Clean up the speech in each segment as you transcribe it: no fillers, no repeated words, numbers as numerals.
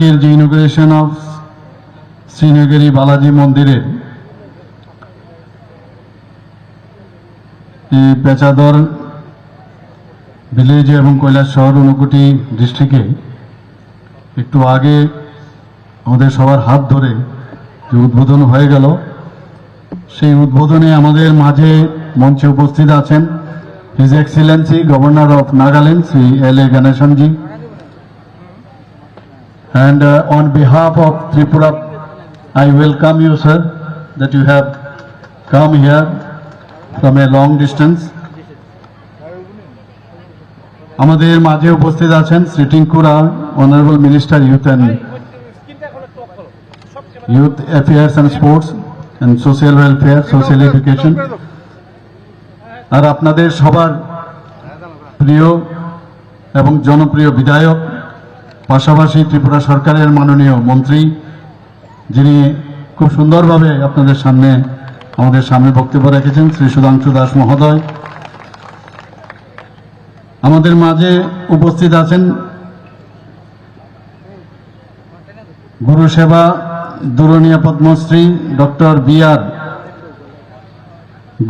The inauguration of Srinagari Balaji মন্দিরের এই পেচাদর village এবং কৈলাস শহর ঊনকোটি ডিস্ট্রিক্টে একটু আগে আমাদের সবার হাত ধরে যে উদ্বোধন হয়ে গেল, সেই উদ্বোধনে আমাদের মাঝে মঞ্চে উপস্থিত আছেন his excellency governor of Nagaland Shri L A. Ganesan ji. And on behalf of Tripura, I welcome you, sir, that you have come here from a long distance. আমাদের মাঝে উপস্থিত আছেন শ্রী টিঙ্কুরা, honourable minister youth affairs and sports and social welfare, social education. আর আপনাদের সবার প্রিয় এবং জনপ্রিয় বিধায়ক, পাশাপাশি ত্রিপুরা সরকারের মাননীয় মন্ত্রী, যিনি খুব সুন্দরভাবে আমাদের সামনে বক্তব্য রেখেছেন, শ্রী সুধাংশু দাস মহোদয়। আমাদের মাঝে উপস্থিত আছেন গুরু সেবা দুরনিয়া Padmashri doctor B R.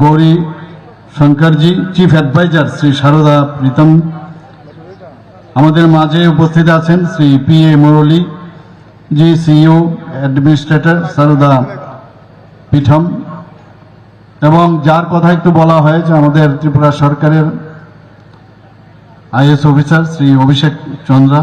Gowri Shankar ji, chief adviser Shri Sharada Peetham. আমাদের মাঝে উপস্থিত আছেন Shri P A. Murali ji, CEO administrator Sharada Peetham, এবং যার কথা একটু বলা হয়েছে আমাদের ত্রিপুরা সরকারের আইএস অফিসার শ্রী অভিষেক চন্দ্রা।